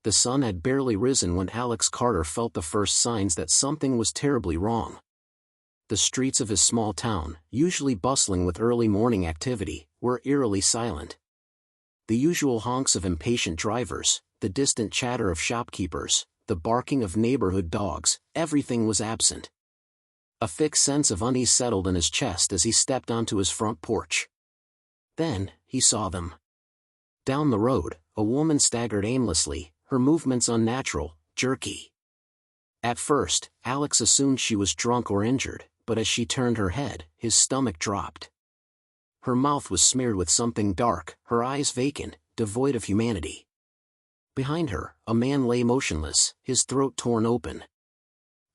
The sun had barely risen when Alex Carter felt the first signs that something was terribly wrong. The streets of his small town, usually bustling with early morning activity, were eerily silent. The usual honks of impatient drivers, the distant chatter of shopkeepers, the barking of neighborhood dogs, everything was absent. A thick sense of unease settled in his chest as he stepped onto his front porch. Then, he saw them. Down the road, a woman staggered aimlessly, her movements unnatural, jerky. At first, Alex assumed she was drunk or injured, but as she turned her head, his stomach dropped. Her mouth was smeared with something dark, her eyes vacant, devoid of humanity. Behind her, a man lay motionless, his throat torn open.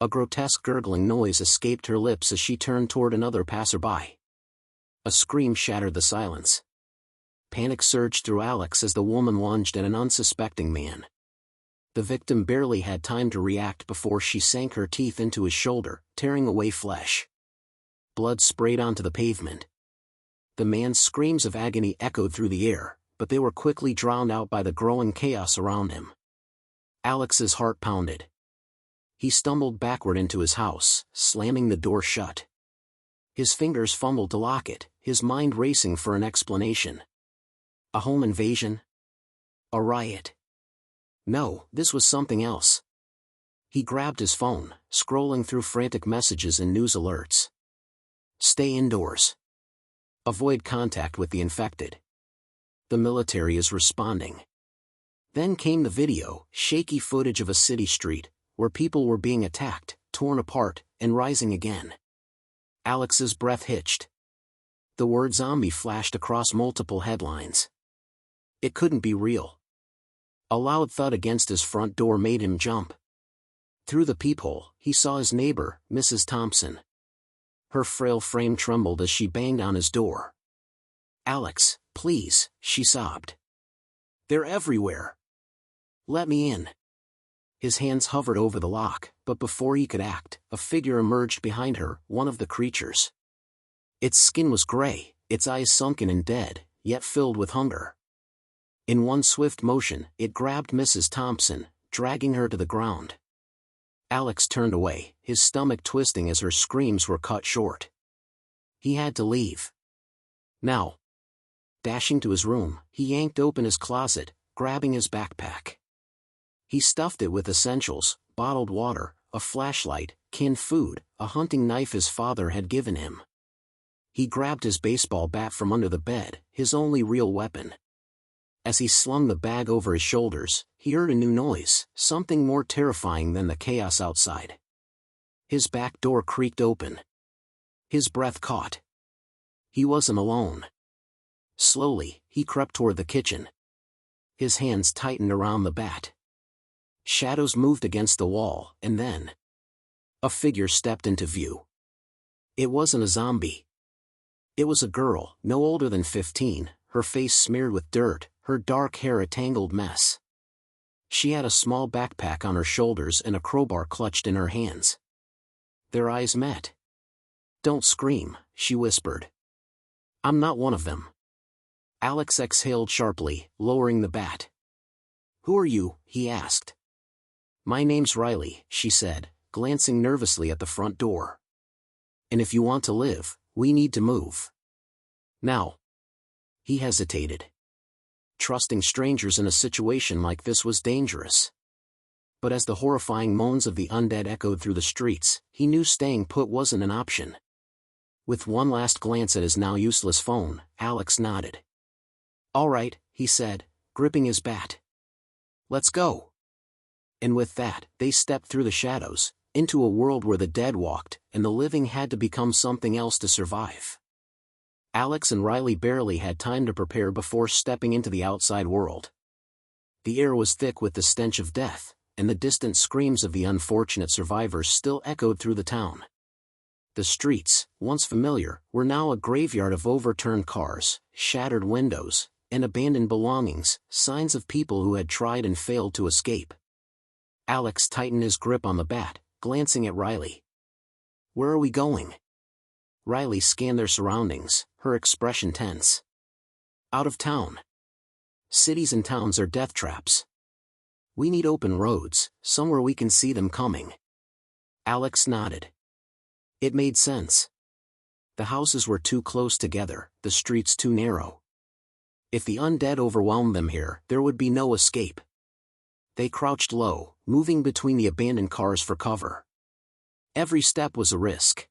A grotesque gurgling noise escaped her lips as she turned toward another passerby. A scream shattered the silence. Panic surged through Alex as the woman lunged at an unsuspecting man. The victim barely had time to react before she sank her teeth into his shoulder, tearing away flesh. Blood sprayed onto the pavement. The man's screams of agony echoed through the air, but they were quickly drowned out by the growing chaos around him. Alex's heart pounded. He stumbled backward into his house, slamming the door shut. His fingers fumbled to lock it, his mind racing for an explanation. A home invasion? A riot? No, this was something else. He grabbed his phone, scrolling through frantic messages and news alerts. Stay indoors. Avoid contact with the infected. The military is responding. Then came the video, shaky footage of a city street, where people were being attacked, torn apart, and rising again. Alex's breath hitched. The word zombie flashed across multiple headlines. It couldn't be real. A loud thud against his front door made him jump. Through the peephole, he saw his neighbor, Mrs. Thompson. Her frail frame trembled as she banged on his door. "Alex, please," she sobbed. "They're everywhere. Let me in." His hands hovered over the lock, but before he could act, a figure emerged behind her, one of the creatures. Its skin was gray, its eyes sunken and dead, yet filled with hunger. In one swift motion, it grabbed Mrs. Thompson, dragging her to the ground. Alex turned away, his stomach twisting as her screams were cut short. He had to leave. Now. Dashing to his room, he yanked open his closet, grabbing his backpack. He stuffed it with essentials, bottled water, a flashlight, canned food, a hunting knife his father had given him. He grabbed his baseball bat from under the bed, his only real weapon. As he slung the bag over his shoulders, he heard a new noise, something more terrifying than the chaos outside. His back door creaked open. His breath caught. He wasn't alone. Slowly, he crept toward the kitchen. His hands tightened around the bat. Shadows moved against the wall, and then a figure stepped into view. It wasn't a zombie. It was a girl, no older than 15, her face smeared with dirt, her dark hair a tangled mess. She had a small backpack on her shoulders and a crowbar clutched in her hands. Their eyes met. "Don't scream," she whispered. "I'm not one of them." Alex exhaled sharply, lowering the bat. "Who are you?" he asked. "My name's Riley," she said, glancing nervously at the front door. "And if you want to live, we need to move. Now." He hesitated. Trusting strangers in a situation like this was dangerous. But as the horrifying moans of the undead echoed through the streets, he knew staying put wasn't an option. With one last glance at his now useless phone, Alex nodded. "All right," he said, gripping his bat. "Let's go." And with that, they stepped through the shadows, into a world where the dead walked, and the living had to become something else to survive. Alex and Riley barely had time to prepare before stepping into the outside world. The air was thick with the stench of death, and the distant screams of the unfortunate survivors still echoed through the town. The streets, once familiar, were now a graveyard of overturned cars, shattered windows, and abandoned belongings, signs of people who had tried and failed to escape. Alex tightened his grip on the bat, glancing at Riley. "Where are we going?" Riley scanned their surroundings, her expression tense. "Out of town. Cities and towns are death traps. We need open roads, somewhere we can see them coming. Alex nodded. It made sense. The houses were too close together, the streets too narrow. If the undead overwhelmed them here, there would be no escape. They crouched low, moving between the abandoned cars for cover. Every step was a risk.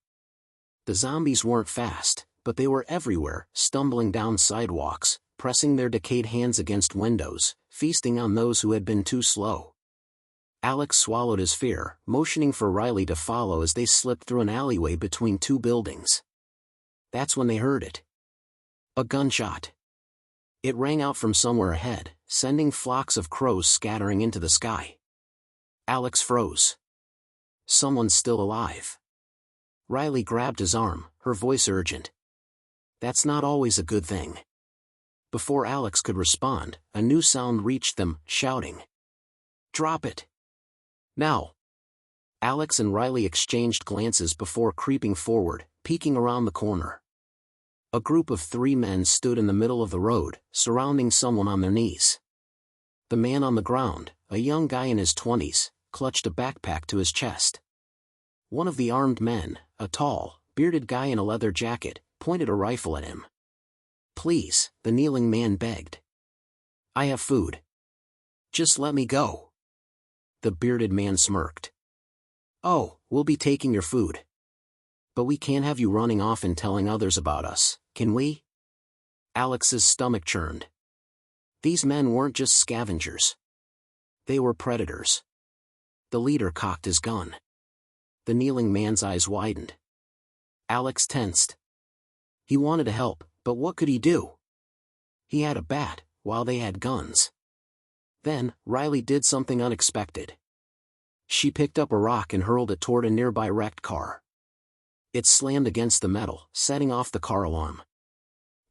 The zombies weren't fast, but they were everywhere, stumbling down sidewalks, pressing their decayed hands against windows, feasting on those who had been too slow. Alex swallowed his fear, motioning for Riley to follow as they slipped through an alleyway between two buildings. That's when they heard it. A gunshot. It rang out from somewhere ahead, sending flocks of crows scattering into the sky. Alex froze. Someone's still alive. Riley grabbed his arm, her voice urgent. That's not always a good thing. Before Alex could respond, a new sound reached them, shouting. Drop it. Now. Alex and Riley exchanged glances before creeping forward, peeking around the corner. A group of 3 men stood in the middle of the road, surrounding someone on their knees. The man on the ground, a young guy in his 20s, clutched a backpack to his chest. One of the armed men, a tall, bearded guy in a leather jacket, pointed a rifle at him. Please, the kneeling man begged. I have food. Just let me go. The bearded man smirked. Oh, we'll be taking your food. But we can't have you running off and telling others about us, can we? Alex's stomach churned. These men weren't just scavengers. They were predators. The leader cocked his gun. The kneeling man's eyes widened. Alex tensed. He wanted to help, but what could he do? He had a bat, while they had guns. Then, Riley did something unexpected. She picked up a rock and hurled it toward a nearby wrecked car. It slammed against the metal, setting off the car alarm.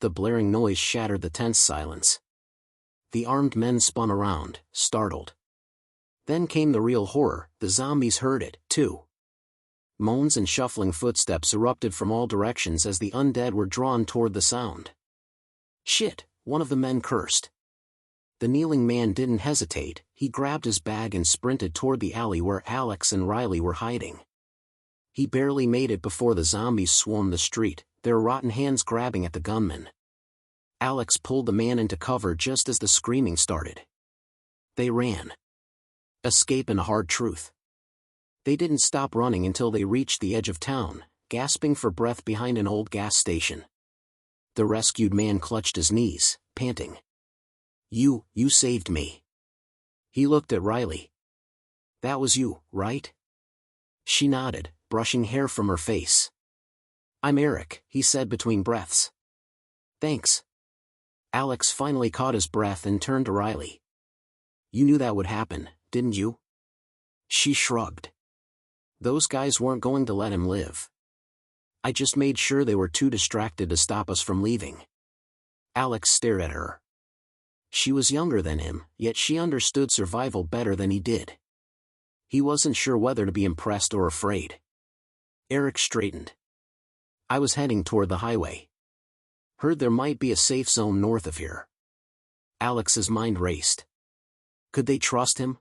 The blaring noise shattered the tense silence. The armed men spun around, startled. Then came the real horror, the zombies heard it, too. Moans and shuffling footsteps erupted from all directions as the undead were drawn toward the sound. Shit, one of the men cursed. The kneeling man didn't hesitate, he grabbed his bag and sprinted toward the alley where Alex and Riley were hiding. He barely made it before the zombies swarmed the street, their rotten hands grabbing at the gunman. Alex pulled the man into cover just as the screaming started. They ran. Escape and a hard truth. They didn't stop running until they reached the edge of town, gasping for breath behind an old gas station. The rescued man clutched his knees, panting. You saved me. He looked at Riley. That was you, right? She nodded, brushing hair from her face. I'm Eric, he said between breaths. Thanks. Alex finally caught his breath and turned to Riley. You knew that would happen, didn't you? She shrugged. Those guys weren't going to let him live. I just made sure they were too distracted to stop us from leaving. Alex stared at her. She was younger than him, yet she understood survival better than he did. He wasn't sure whether to be impressed or afraid. Eric straightened. I was heading toward the highway. Heard there might be a safe zone north of here. Alex's mind raced. Could they trust him?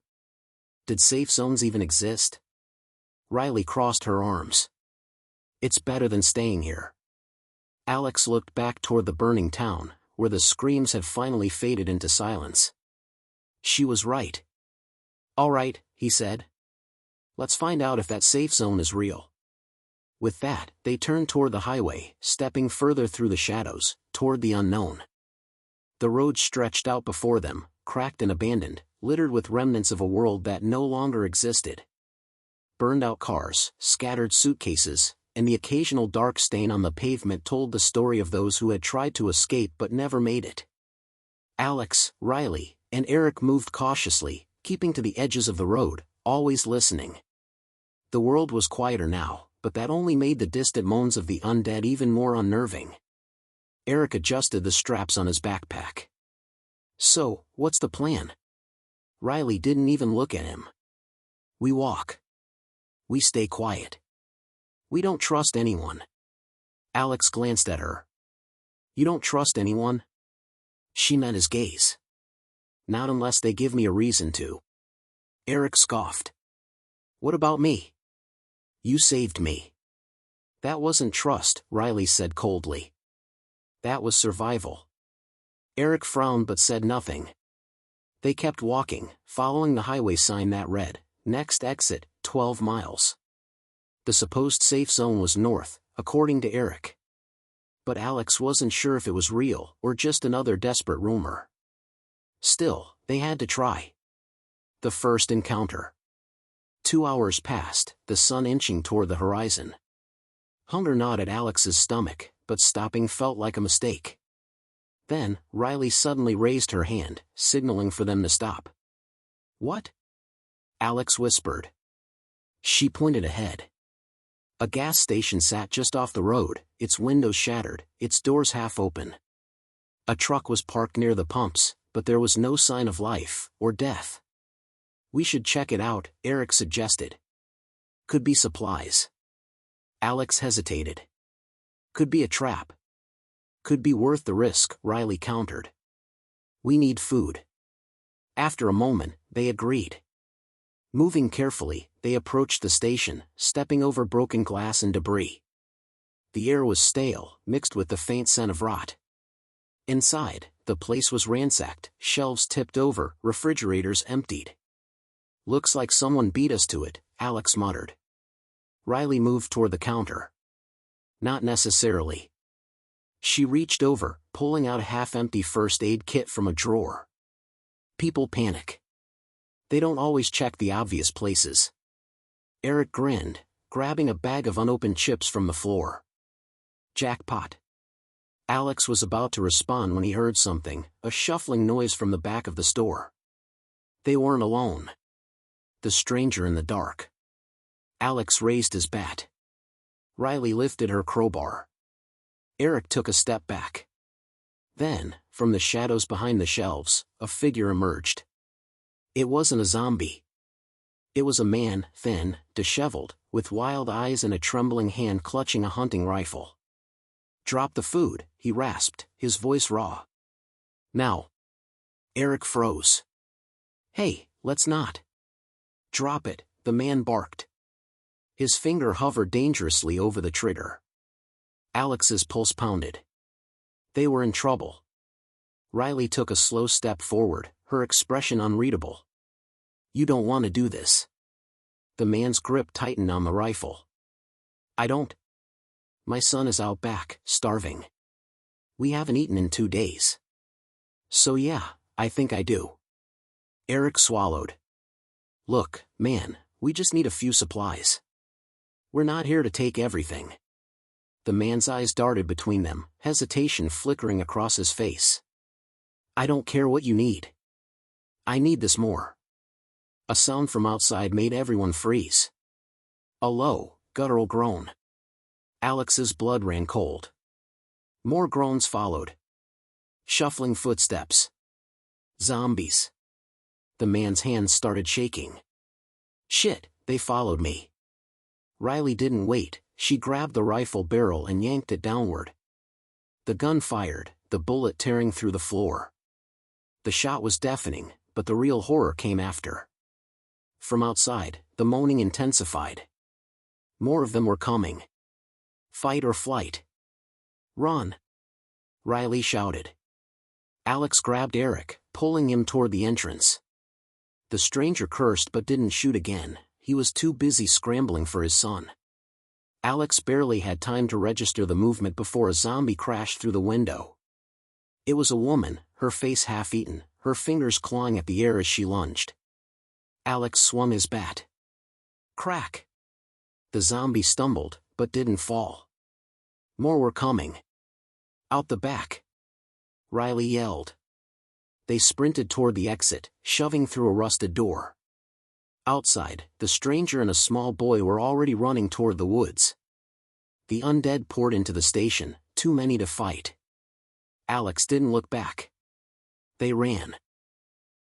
Did safe zones even exist? Riley crossed her arms. It's better than staying here. Alex looked back toward the burning town, where the screams had finally faded into silence. She was right. All right, he said. Let's find out if that safe zone is real. With that, they turned toward the highway, stepping further through the shadows, toward the unknown. The road stretched out before them, cracked and abandoned, littered with remnants of a world that no longer existed. Burned-out cars, scattered suitcases, and the occasional dark stain on the pavement told the story of those who had tried to escape but never made it. Alex, Riley, and Eric moved cautiously, keeping to the edges of the road, always listening. The world was quieter now, but that only made the distant moans of the undead even more unnerving. Eric adjusted the straps on his backpack. So, what's the plan? Riley didn't even look at him. We walk. We stay quiet. We don't trust anyone. Alex glanced at her. You don't trust anyone? She met his gaze. Not unless they give me a reason to. Eric scoffed. What about me? You saved me. That wasn't trust, Riley said coldly. That was survival. Eric frowned but said nothing. They kept walking, following the highway sign that read, "Next exit, 12 miles." The supposed safe zone was north, according to Eric. But Alex wasn't sure if it was real or just another desperate rumor. Still, they had to try. The first encounter. 2 hours passed, the sun inching toward the horizon. Hunger gnawed at Alex's stomach, but stopping felt like a mistake. Then, Riley suddenly raised her hand, signaling for them to stop. What? Alex whispered. She pointed ahead. A gas station sat just off the road, its windows shattered, its doors half open. A truck was parked near the pumps, but there was no sign of life or death. We should check it out, Eric suggested. Could be supplies. Alex hesitated. Could be a trap. Could be worth the risk, Riley countered. We need food. After a moment, they agreed. Moving carefully, they approached the station, stepping over broken glass and debris. The air was stale, mixed with the faint scent of rot. Inside, the place was ransacked, shelves tipped over, refrigerators emptied. Looks like someone beat us to it, Alex muttered. Riley moved toward the counter. Not necessarily. She reached over, pulling out a half-empty first aid kit from a drawer. People panic. They don't always check the obvious places. Eric grinned, grabbing a bag of unopened chips from the floor. Jackpot. Alex was about to respond when he heard something, a shuffling noise from the back of the store. They weren't alone. The stranger in the dark. Alex raised his bat. Riley lifted her crowbar. Eric took a step back. Then, from the shadows behind the shelves, a figure emerged. It wasn't a zombie. It was a man, thin, disheveled, with wild eyes and a trembling hand clutching a hunting rifle. Drop the food, he rasped, his voice raw. Now. Eric froze. Hey, let's not. Drop it, the man barked. His finger hovered dangerously over the trigger. Alex's pulse pounded. They were in trouble. Riley took a slow step forward, her expression unreadable. You don't want to do this. The man's grip tightened on the rifle. I don't. My son is out back, starving. We haven't eaten in 2 days. So yeah, I think I do. Eric swallowed. Look, man, we just need a few supplies. We're not here to take everything. The man's eyes darted between them, hesitation flickering across his face. I don't care what you need. I need this more. A sound from outside made everyone freeze. A low, guttural groan. Alex's blood ran cold. More groans followed. Shuffling footsteps. Zombies. The man's hands started shaking. Shit, they followed me. Riley didn't wait, she grabbed the rifle barrel and yanked it downward. The gun fired, the bullet tearing through the floor. The shot was deafening, but the real horror came after. From outside, the moaning intensified. More of them were coming. Fight or flight. Run! Riley shouted. Alex grabbed Eric, pulling him toward the entrance. The stranger cursed but didn't shoot again, he was too busy scrambling for his son. Alex barely had time to register the movement before a zombie crashed through the window. It was a woman, her face half-eaten, her fingers clawing at the air as she lunged. Alex swung his bat. Crack! The zombie stumbled, but didn't fall. More were coming. Out the back. Riley yelled. They sprinted toward the exit, shoving through a rusted door. Outside, the stranger and a small boy were already running toward the woods. The undead poured into the station, too many to fight. Alex didn't look back. They ran.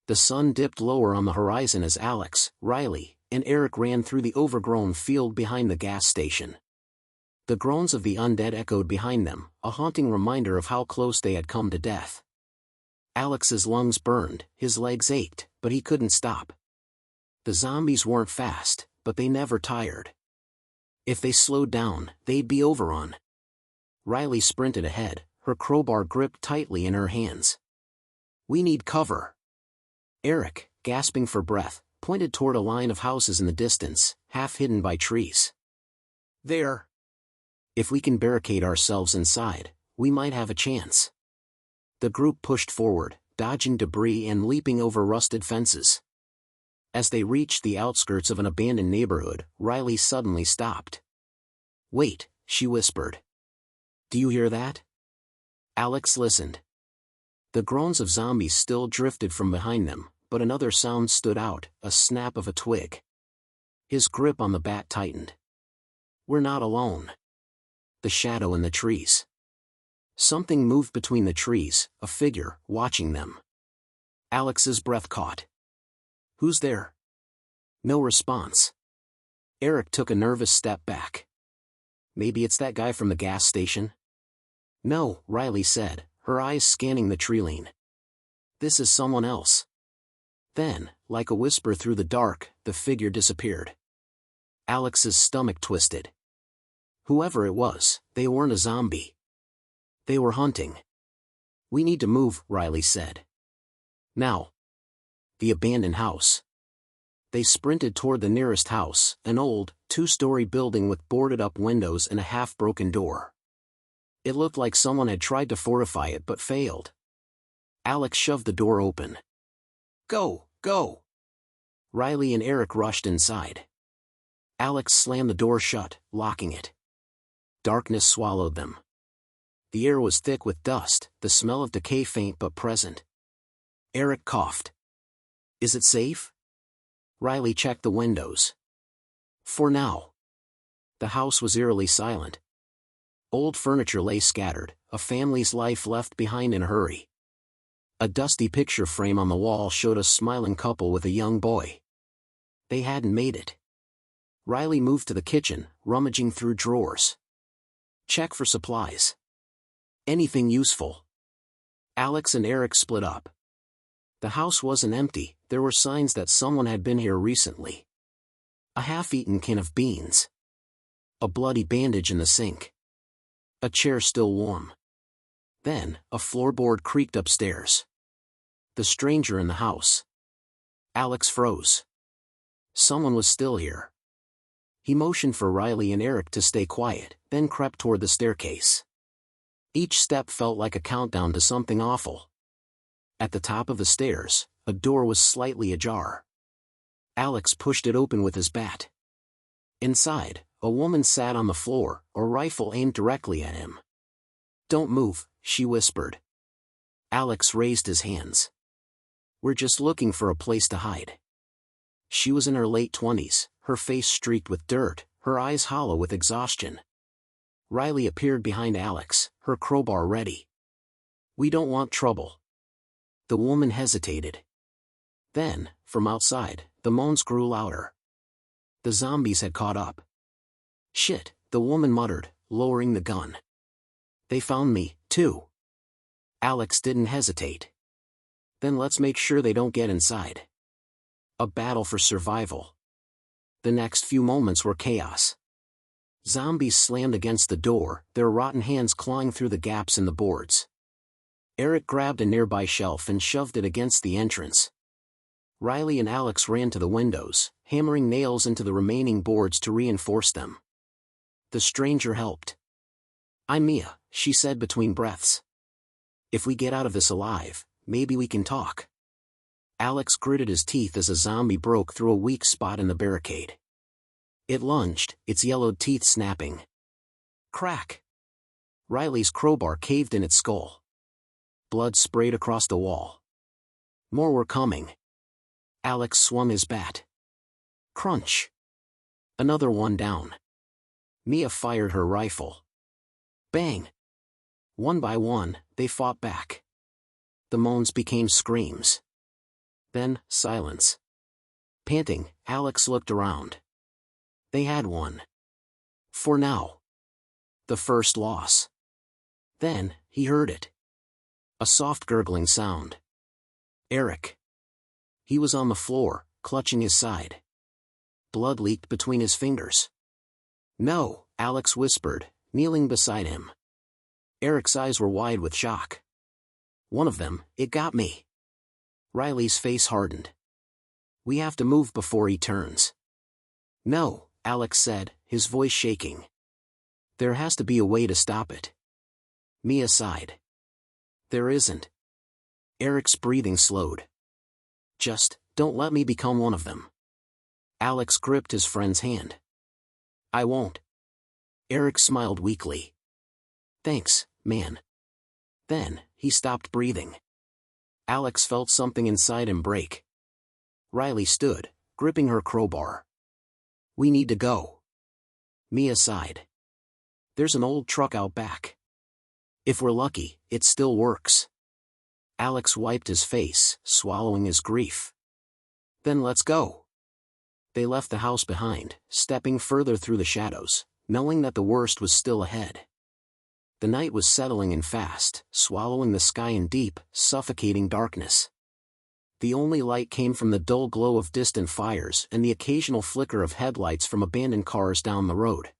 The sun dipped lower on the horizon as Alex, Riley, and Eric ran through the overgrown field behind the gas station. The groans of the undead echoed behind them, a haunting reminder of how close they had come to death. Alex's lungs burned, his legs ached, but he couldn't stop. The zombies weren't fast, but they never tired. If they slowed down, they'd be overrun. Riley sprinted ahead, her crowbar gripped tightly in her hands. "We need cover." Eric, gasping for breath, pointed toward a line of houses in the distance, half hidden by trees. "There. If we can barricade ourselves inside, we might have a chance." The group pushed forward, dodging debris and leaping over rusted fences. As they reached the outskirts of an abandoned neighborhood, Riley suddenly stopped. "Wait," she whispered. "Do you hear that?" Alex listened. The groans of zombies still drifted from behind them, but another sound stood out, a snap of a twig. His grip on the bat tightened. "We're not alone." The shadow in the trees. Something moved between the trees, a figure, watching them. Alex's breath caught. "Who's there?" No response. Eric took a nervous step back. "Maybe it's that guy from the gas station?" "No," Riley said, her eyes scanning the treeline. "This is someone else." Then, like a whisper through the dark, the figure disappeared. Alex's stomach twisted. Whoever it was, they weren't a zombie. They were hunting. "We need to move," Riley said. "Now." The abandoned house. They sprinted toward the nearest house, an old, two-story building with boarded-up windows and a half-broken door. It looked like someone had tried to fortify it but failed. Alex shoved the door open. "Go, go!" Riley and Eric rushed inside. Alex slammed the door shut, locking it. Darkness swallowed them. The air was thick with dust, the smell of decay faint but present. Eric coughed. "Is it safe?" Riley checked the windows. "For now." The house was eerily silent. Old furniture lay scattered, a family's life left behind in a hurry. A dusty picture frame on the wall showed a smiling couple with a young boy. They hadn't made it. Riley moved to the kitchen, rummaging through drawers. "Check for supplies. Anything useful." Alex and Eric split up. The house wasn't empty, there were signs that someone had been here recently. A half-eaten can of beans. A bloody bandage in the sink. A chair still warm. Then, a floorboard creaked upstairs. The stranger in the house. Alex froze. Someone was still here. He motioned for Riley and Eric to stay quiet, then crept toward the staircase. Each step felt like a countdown to something awful. At the top of the stairs, a door was slightly ajar. Alex pushed it open with his bat. Inside, a woman sat on the floor, a rifle aimed directly at him. "Don't move," she whispered. Alex raised his hands. "We're just looking for a place to hide." She was in her late 20s, her face streaked with dirt, her eyes hollow with exhaustion. Riley appeared behind Alex, her crowbar ready. "We don't want trouble." The woman hesitated. Then, from outside, the moans grew louder. The zombies had caught up. "Shit," the woman muttered, lowering the gun. "They found me, too." Alex didn't hesitate. "Then let's make sure they don't get inside." A battle for survival. The next few moments were chaos. Zombies slammed against the door, their rotten hands clawing through the gaps in the boards. Eric grabbed a nearby shelf and shoved it against the entrance. Riley and Alex ran to the windows, hammering nails into the remaining boards to reinforce them. The stranger helped. "I'm Mia," she said between breaths. "If we get out of this alive, maybe we can talk." Alex gritted his teeth as a zombie broke through a weak spot in the barricade. It lunged, its yellowed teeth snapping. Crack! Riley's crowbar caved in its skull. Blood sprayed across the wall. More were coming. Alex swung his bat. Crunch! Another one down. Mia fired her rifle. Bang! One by one, they fought back. The moans became screams. Then, silence. Panting, Alex looked around. They had won. For now. The first loss. Then, he heard it. A soft gurgling sound. Eric. He was on the floor, clutching his side. Blood leaked between his fingers. "No," Alex whispered, kneeling beside him. Eric's eyes were wide with shock. "One of them, it got me." Riley's face hardened. "We have to move before he turns." "No," Alex said, his voice shaking. "There has to be a way to stop it." Mia sighed. "There isn't." Eric's breathing slowed. "Just, don't let me become one of them." Alex gripped his friend's hand. "I won't." Eric smiled weakly. "Thanks, man." Then, he stopped breathing. Alex felt something inside him break. Riley stood, gripping her crowbar. "We need to go." Mia sighed. "There's an old truck out back. If we're lucky, it still works." Alex wiped his face, swallowing his grief. "Then let's go." They left the house behind, stepping further through the shadows, knowing that the worst was still ahead. The night was settling in fast, swallowing the sky in deep, suffocating darkness. The only light came from the dull glow of distant fires and the occasional flicker of headlights from abandoned cars down the road.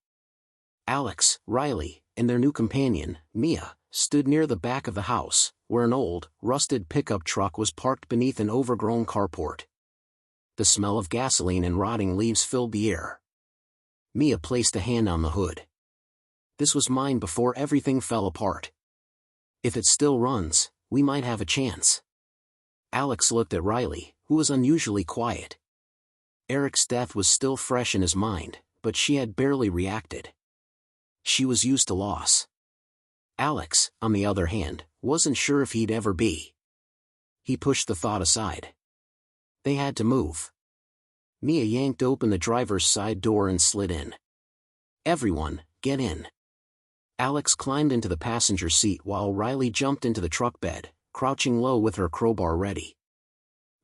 Alex, Riley, and their new companion, Mia, stood near the back of the house, where an old, rusted pickup truck was parked beneath an overgrown carport. The smell of gasoline and rotting leaves filled the air. Mia placed a hand on the hood. "This was mine before everything fell apart. If it still runs, we might have a chance." Alex looked at Riley, who was unusually quiet. Eric's death was still fresh in his mind, but she had barely reacted. She was used to loss. Alex, on the other hand, wasn't sure if he'd ever be. He pushed the thought aside. They had to move. Mia yanked open the driver's side door and slid in. "Everyone, get in." Alex climbed into the passenger seat while Riley jumped into the truck bed, crouching low with her crowbar ready.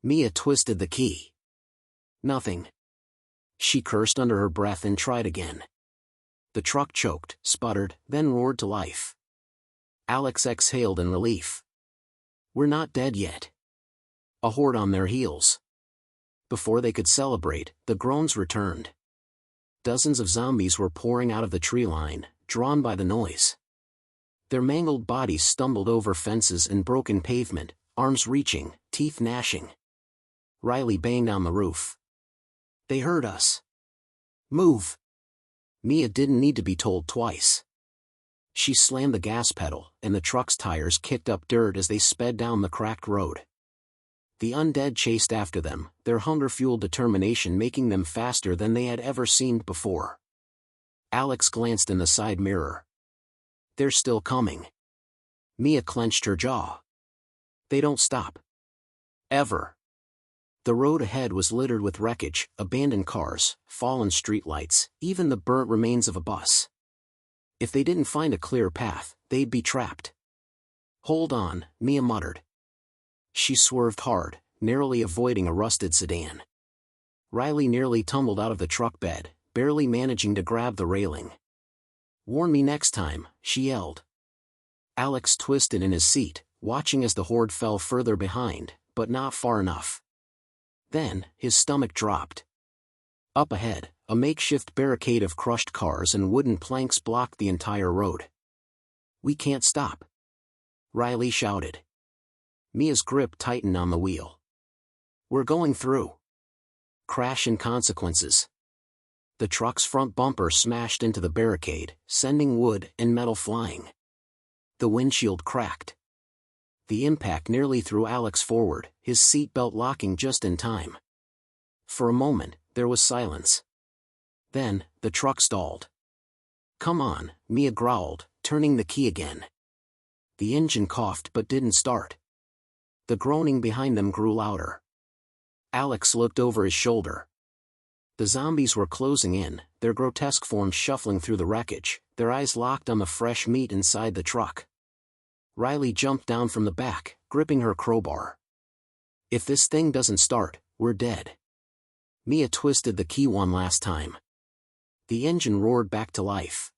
Mia twisted the key. "Nothing." She cursed under her breath and tried again. The truck choked, sputtered, then roared to life. Alex exhaled in relief. "We're not dead yet." A horde on their heels. Before they could celebrate, the groans returned. Dozens of zombies were pouring out of the tree line, drawn by the noise. Their mangled bodies stumbled over fences and broken pavement, arms reaching, teeth gnashing. Riley banged on the roof. "They heard us. Move." Mia didn't need to be told twice. She slammed the gas pedal, and the truck's tires kicked up dirt as they sped down the cracked road. The undead chased after them, their hunger-fueled determination making them faster than they had ever seemed before. Alex glanced in the side mirror. "They're still coming." Mia clenched her jaw. "They don't stop. Ever." The road ahead was littered with wreckage, abandoned cars, fallen streetlights, even the burnt remains of a bus. If they didn't find a clear path, they'd be trapped. "Hold on," Mia muttered. She swerved hard, narrowly avoiding a rusted sedan. Riley nearly tumbled out of the truck bed, barely managing to grab the railing. "Warn me next time," she yelled. Alex twisted in his seat, watching as the horde fell further behind, but not far enough. Then, his stomach dropped. Up ahead, a makeshift barricade of crushed cars and wooden planks blocked the entire road. "We can't stop," Riley shouted. Mia's grip tightened on the wheel. "We're going through." Crash and consequences. The truck's front bumper smashed into the barricade, sending wood and metal flying. The windshield cracked. The impact nearly threw Alex forward, his seatbelt locking just in time. For a moment, there was silence. Then, the truck stalled. "Come on," Mia growled, turning the key again. The engine coughed but didn't start. The groaning behind them grew louder. Alex looked over his shoulder. The zombies were closing in, their grotesque forms shuffling through the wreckage, their eyes locked on the fresh meat inside the truck. Riley jumped down from the back, gripping her crowbar. "If this thing doesn't start, we're dead." Mia twisted the key one last time. The engine roared back to life.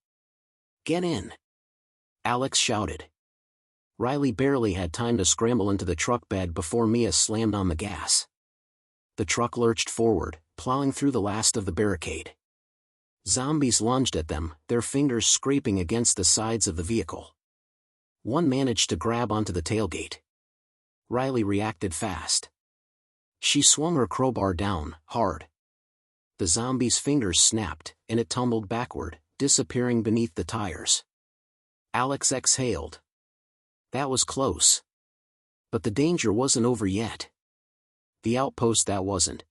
"Get in!" Alex shouted. Riley barely had time to scramble into the truck bed before Mia slammed on the gas. The truck lurched forward, plowing through the last of the barricade. Zombies lunged at them, their fingers scraping against the sides of the vehicle. One managed to grab onto the tailgate. Riley reacted fast. She swung her crowbar down, hard. The zombie's fingers snapped, and it tumbled backward, disappearing beneath the tires. Alex exhaled. That was close. But the danger wasn't over yet. The outpost that wasn't.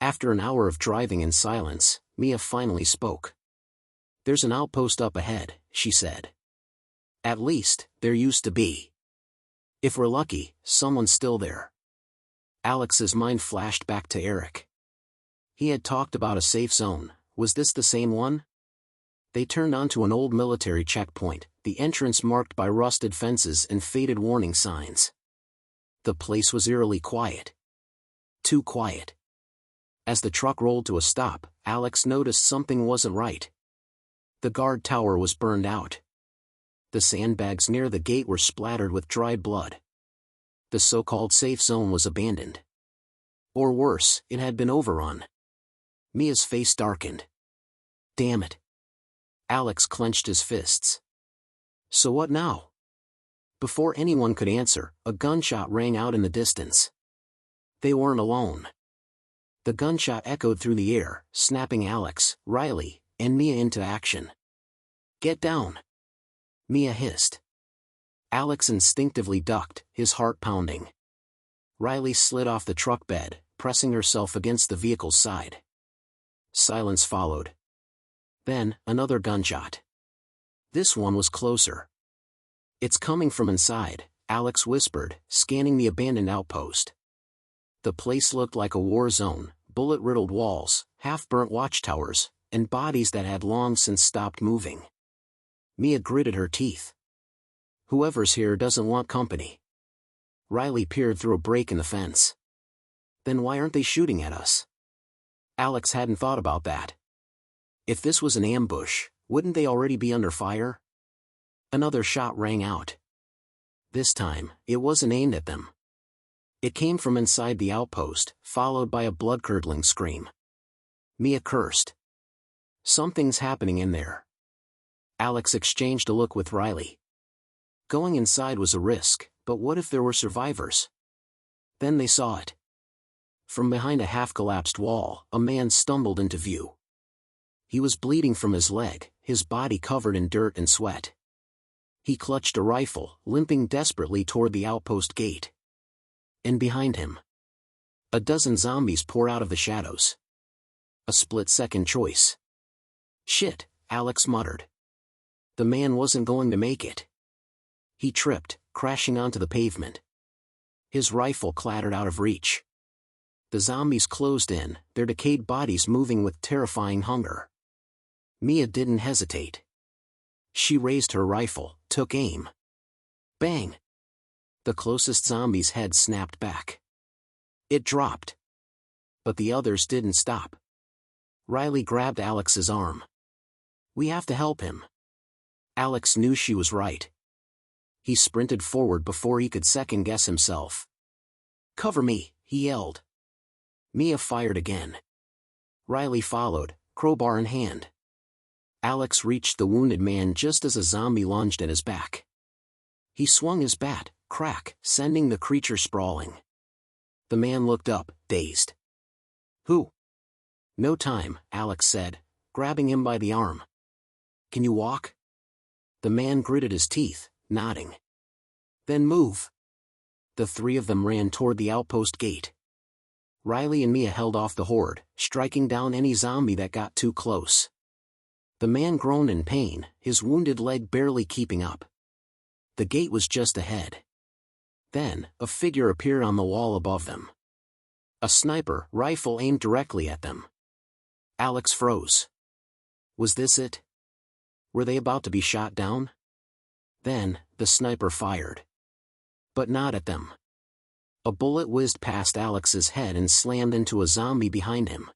After an hour of driving in silence, Mia finally spoke. "There's an outpost up ahead," she said. "At least, there used to be. If we're lucky, someone's still there." Alex's mind flashed back to Eric. He had talked about a safe zone. Was this the same one? They turned onto an old military checkpoint, the entrance marked by rusted fences and faded warning signs. The place was eerily quiet. Too quiet. As the truck rolled to a stop, Alex noticed something wasn't right. The guard tower was burned out. The sandbags near the gate were splattered with dried blood. The so-called safe zone was abandoned. Or worse, it had been overrun. Mia's face darkened. Damn it. Alex clenched his fists. So what now? Before anyone could answer, a gunshot rang out in the distance. They weren't alone. The gunshot echoed through the air, snapping Alex, Riley, and Mia into action. "Get down!" Mia hissed. Alex instinctively ducked, his heart pounding. Riley slid off the truck bed, pressing herself against the vehicle's side. Silence followed. Then, another gunshot. This one was closer. "It's coming from inside," Alex whispered, scanning the abandoned outpost. The place looked like a war zone, bullet-riddled walls, half-burnt watchtowers, and bodies that had long since stopped moving. Mia gritted her teeth. "Whoever's here doesn't want company." Riley peered through a break in the fence. "Then why aren't they shooting at us?" Alex hadn't thought about that. If this was an ambush, wouldn't they already be under fire? Another shot rang out. This time, it wasn't aimed at them. It came from inside the outpost, followed by a blood-curdling scream. Mia cursed. "Something's happening in there." Alex exchanged a look with Riley. Going inside was a risk, but what if there were survivors? Then they saw it. From behind a half-collapsed wall, a man stumbled into view. He was bleeding from his leg, his body covered in dirt and sweat. He clutched a rifle, limping desperately toward the outpost gate. And behind him, a dozen zombies poured out of the shadows. A split-second choice. "Shit," Alex muttered. The man wasn't going to make it. He tripped, crashing onto the pavement. His rifle clattered out of reach. The zombies closed in, their decayed bodies moving with terrifying hunger. Mia didn't hesitate. She raised her rifle, took aim. Bang! The closest zombie's head snapped back. It dropped. But the others didn't stop. Riley grabbed Alex's arm. "We have to help him." Alex knew she was right. He sprinted forward before he could second-guess himself. "Cover me," he yelled. Mia fired again. Riley followed, crowbar in hand. Alex reached the wounded man just as a zombie lunged at his back. He swung his bat, crack, sending the creature sprawling. The man looked up, dazed. "Who?" "No time," Alex said, grabbing him by the arm. "Can you walk?" The man gritted his teeth, nodding. "Then move." The three of them ran toward the outpost gate. Riley and Mia held off the horde, striking down any zombie that got too close. The man groaned in pain, his wounded leg barely keeping up. The gate was just ahead. Then, a figure appeared on the wall above them. A sniper rifle aimed directly at them. Alex froze. Was this it? Were they about to be shot down? Then, the sniper fired. But not at them. A bullet whizzed past Alex's head and slammed into a zombie behind him.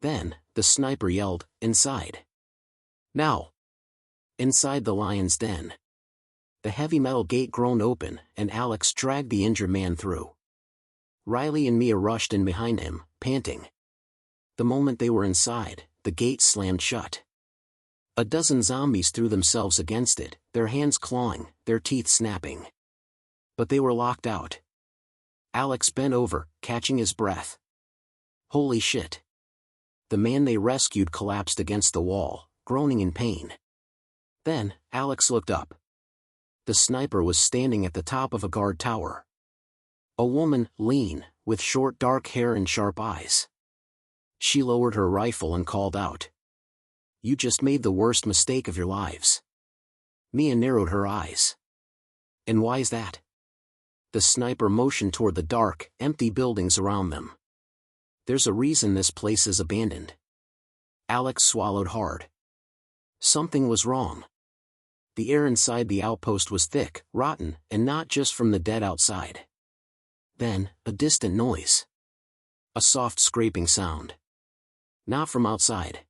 Then, the sniper yelled, "Inside!" "Now!" Inside the lion's den. The heavy metal gate groaned open, and Alex dragged the injured man through. Riley and Mia rushed in behind him, panting. The moment they were inside, the gate slammed shut. A dozen zombies threw themselves against it, their hands clawing, their teeth snapping. But they were locked out. Alex bent over, catching his breath. Holy shit. The man they rescued collapsed against the wall, groaning in pain. Then, Alex looked up. The sniper was standing at the top of a guard tower. A woman, lean, with short dark hair and sharp eyes. She lowered her rifle and called out. You just made the worst mistake of your lives. Mia narrowed her eyes. And why's that? The sniper motioned toward the dark, empty buildings around them. There's a reason this place is abandoned. Alex swallowed hard. Something was wrong. The air inside the outpost was thick, rotten, and not just from the dead outside. Then, a distant noise. A soft scraping sound. Not from outside.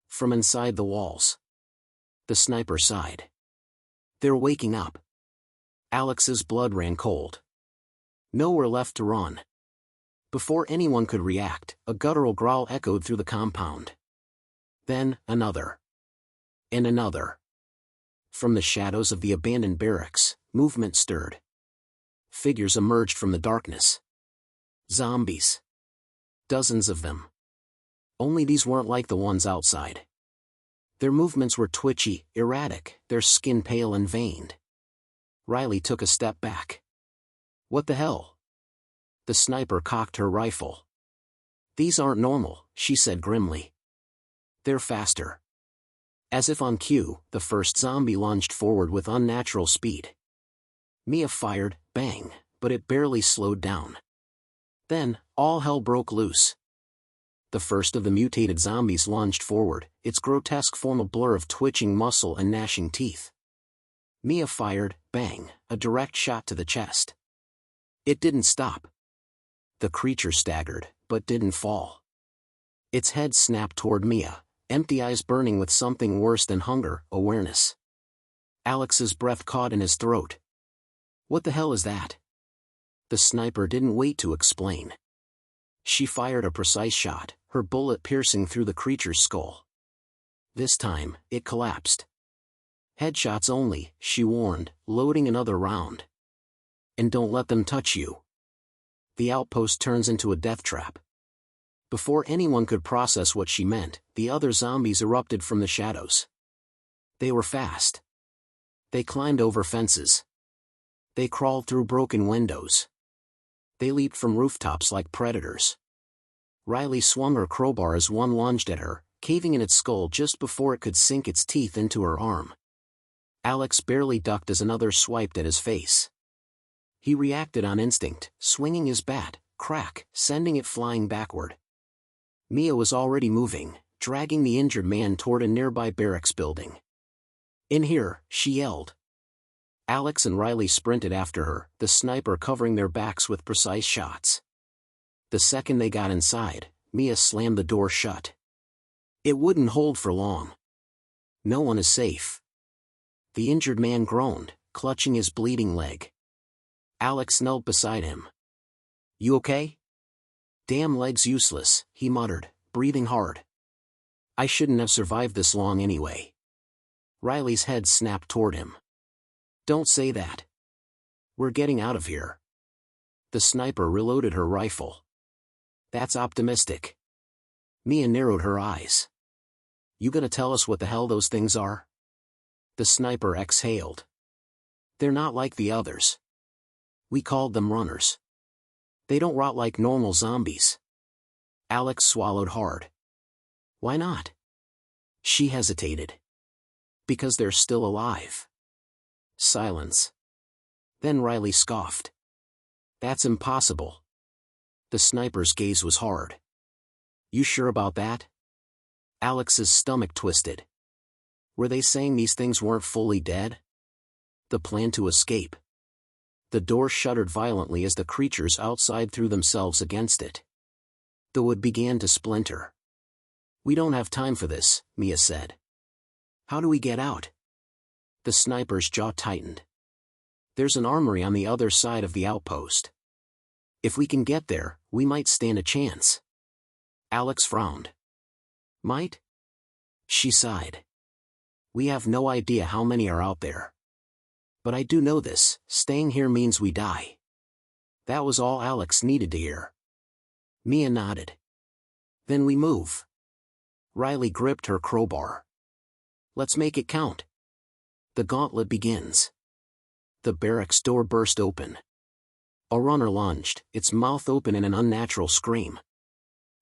From inside the walls. The sniper sighed. They're waking up. Alex's blood ran cold. Nowhere left to run. Before anyone could react, a guttural growl echoed through the compound. Then, another. And another. From the shadows of the abandoned barracks, movement stirred. Figures emerged from the darkness. Zombies. Dozens of them. Only these weren't like the ones outside. Their movements were twitchy, erratic, their skin pale and veined. Riley took a step back. What the hell? The sniper cocked her rifle. These aren't normal, she said grimly. They're faster. As if on cue, the first zombie lunged forward with unnatural speed. Mia fired, bang, but it barely slowed down. Then, all hell broke loose. The first of the mutated zombies lunged forward, its grotesque form a blur of twitching muscle and gnashing teeth. Mia fired, bang, a direct shot to the chest. It didn't stop. The creature staggered, but didn't fall. Its head snapped toward Mia, empty eyes burning with something worse than hunger, awareness. Alex's breath caught in his throat. What the hell is that? The sniper didn't wait to explain. She fired a precise shot, her bullet piercing through the creature's skull. This time, it collapsed. Headshots only, she warned, loading another round. And don't let them touch you. The outpost turns into a death trap. Before anyone could process what she meant, the other zombies erupted from the shadows. They were fast. They climbed over fences. They crawled through broken windows. They leaped from rooftops like predators. Riley swung her crowbar as one lunged at her, caving in its skull just before it could sink its teeth into her arm. Alex barely ducked as another swiped at his face. He reacted on instinct, swinging his bat, crack, sending it flying backward. Mia was already moving, dragging the injured man toward a nearby barracks building. In here, she yelled. Alex and Riley sprinted after her, the sniper covering their backs with precise shots. The second they got inside, Mia slammed the door shut. It wouldn't hold for long. No one is safe. The injured man groaned, clutching his bleeding leg. Alex knelt beside him. You okay? Damn leg's useless, he muttered, breathing hard. I shouldn't have survived this long anyway. Riley's head snapped toward him. Don't say that. We're getting out of here. The sniper reloaded her rifle. That's optimistic. Mia narrowed her eyes. You gonna tell us what the hell those things are? The sniper exhaled. They're not like the others. We called them runners. They don't rot like normal zombies. Alex swallowed hard. Why not? She hesitated. Because they're still alive. Silence. Then Riley scoffed. That's impossible. The sniper's gaze was hard. You sure about that? Alex's stomach twisted. Were they saying these things weren't fully dead? The plan to escape. The door shuddered violently as the creatures outside threw themselves against it. The wood began to splinter. We don't have time for this, Mia said. How do we get out? The sniper's jaw tightened. There's an armory on the other side of the outpost. If we can get there, we might stand a chance. Alex frowned. Might? She sighed. We have no idea how many are out there. But I do know this, staying here means we die. That was all Alex needed to hear. Mia nodded. Then we move. Riley gripped her crowbar. Let's make it count. The gauntlet begins. The barracks door burst open. A runner lunged, its mouth open in an unnatural scream.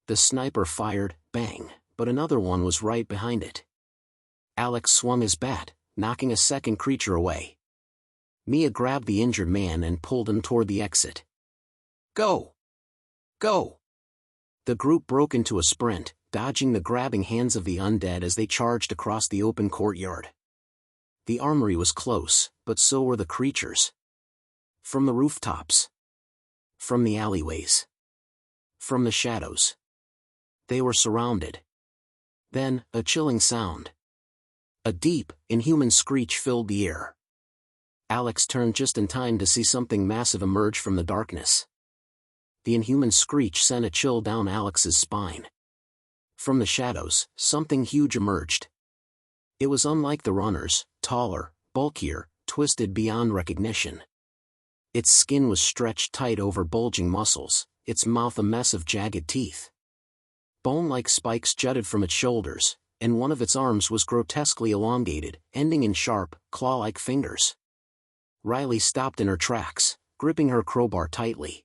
The sniper fired, bang, but another one was right behind it. Alex swung his bat, knocking a second creature away. Mia grabbed the injured man and pulled him toward the exit. Go! Go! The group broke into a sprint, dodging the grabbing hands of the undead as they charged across the open courtyard. The armory was close, but so were the creatures. From the rooftops. From the alleyways. From the shadows. They were surrounded. Then, a chilling sound. A deep, inhuman screech filled the air. Alex turned just in time to see something massive emerge from the darkness. The inhuman screech sent a chill down Alex's spine. From the shadows, something huge emerged. It was unlike the runners, taller, bulkier, twisted beyond recognition. Its skin was stretched tight over bulging muscles, its mouth a mess of jagged teeth. Bone-like spikes jutted from its shoulders, and one of its arms was grotesquely elongated, ending in sharp, claw-like fingers. Riley stopped in her tracks, gripping her crowbar tightly.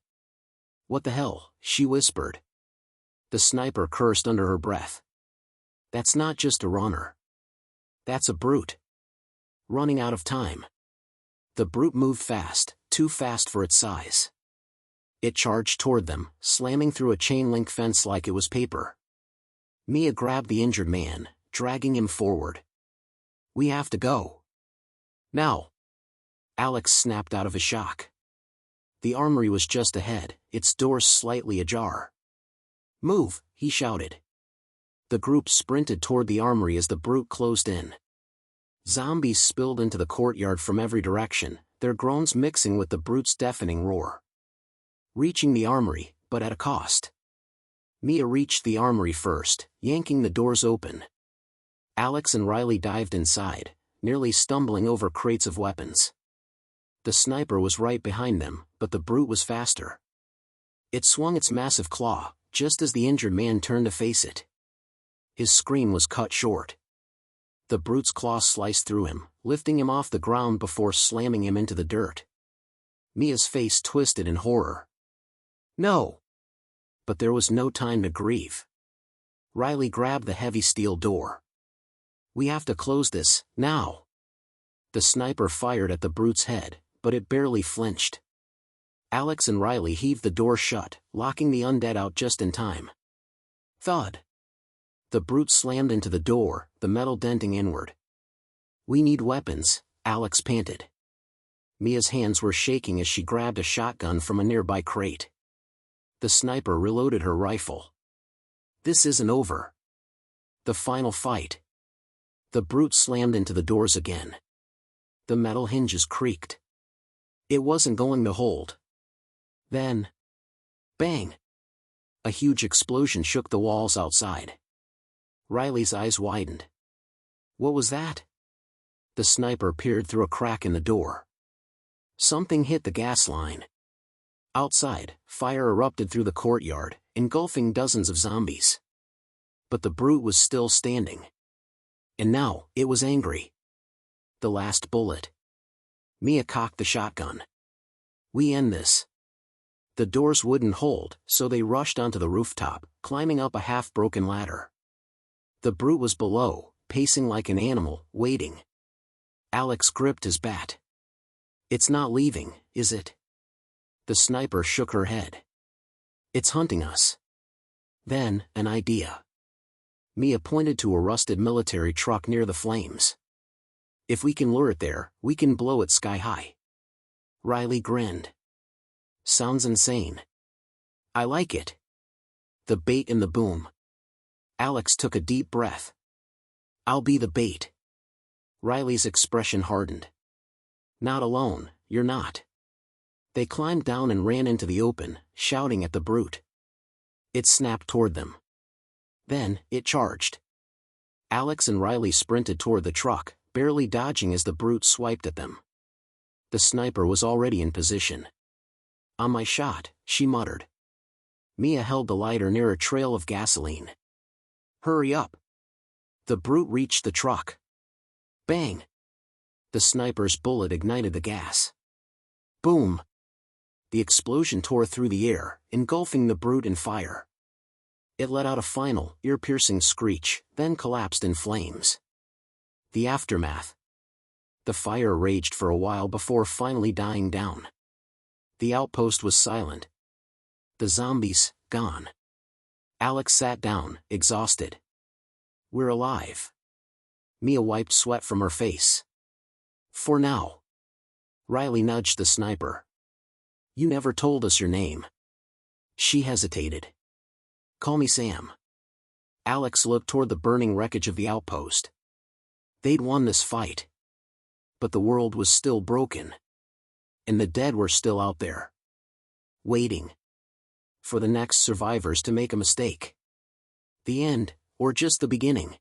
What the hell, she whispered. The sniper cursed under her breath. That's not just a runner. That's a brute. Running out of time. The brute moved fast, too fast for its size. It charged toward them, slamming through a chain-link fence like it was paper. Mia grabbed the injured man, dragging him forward. We have to go. Now. Alex snapped out of his shock. The armory was just ahead, its doors slightly ajar. Move, he shouted. The group sprinted toward the armory as the brute closed in. Zombies spilled into the courtyard from every direction, their groans mixing with the brute's deafening roar. Reaching the armory, but at a cost. Mia reached the armory first, yanking the doors open. Alex and Riley dived inside, nearly stumbling over crates of weapons. The sniper was right behind them, but the brute was faster. It swung its massive claw, just as the injured man turned to face it. His scream was cut short. The brute's claw sliced through him, lifting him off the ground before slamming him into the dirt. Mia's face twisted in horror. No! But there was no time to grieve. Riley grabbed the heavy steel door. We have to close this, now! The sniper fired at the brute's head, but it barely flinched. Alex and Riley heaved the door shut, locking the undead out just in time. Thud! The brute slammed into the door, the metal denting inward. We need weapons, Alex panted. Mia's hands were shaking as she grabbed a shotgun from a nearby crate. The sniper reloaded her rifle. This isn't over. The final fight. The brute slammed into the doors again. The metal hinges creaked. It wasn't going to hold. Then, bang! A huge explosion shook the walls outside. Riley's eyes widened. What was that? The sniper peered through a crack in the door. Something hit the gas line. Outside, fire erupted through the courtyard, engulfing dozens of zombies. But the brute was still standing. And now, it was angry. The last bullet. Mia cocked the shotgun. We end this. The doors wouldn't hold, so they rushed onto the rooftop, climbing up a half-broken ladder. The brute was below, pacing like an animal, waiting. Alex gripped his bat. It's not leaving, is it? The sniper shook her head. It's hunting us. Then, an idea. Mia pointed to a rusted military truck near the flames. If we can lure it there, we can blow it sky high. Riley grinned. Sounds insane. I like it. The bait and the boom. Alex took a deep breath. I'll be the bait. Riley's expression hardened. Not alone, you're not. They climbed down and ran into the open, shouting at the brute. It snapped toward them. Then, it charged. Alex and Riley sprinted toward the truck, barely dodging as the brute swiped at them. The sniper was already in position. "On my shot," she muttered. Mia held the lighter near a trail of gasoline. "Hurry up." The brute reached the truck. Bang! The sniper's bullet ignited the gas. Boom! The explosion tore through the air, engulfing the brute in fire. It let out a final, ear-piercing screech, then collapsed in flames. The aftermath. The fire raged for a while before finally dying down. The outpost was silent. The zombies, gone. Alex sat down, exhausted. "We're alive." Mia wiped sweat from her face. "For now." Riley nudged the sniper. "You never told us your name." She hesitated. "Call me Sam." Alex looked toward the burning wreckage of the outpost. They'd won this fight. But the world was still broken. And the dead were still out there. Waiting. For the next survivors to make a mistake. The end, or just the beginning.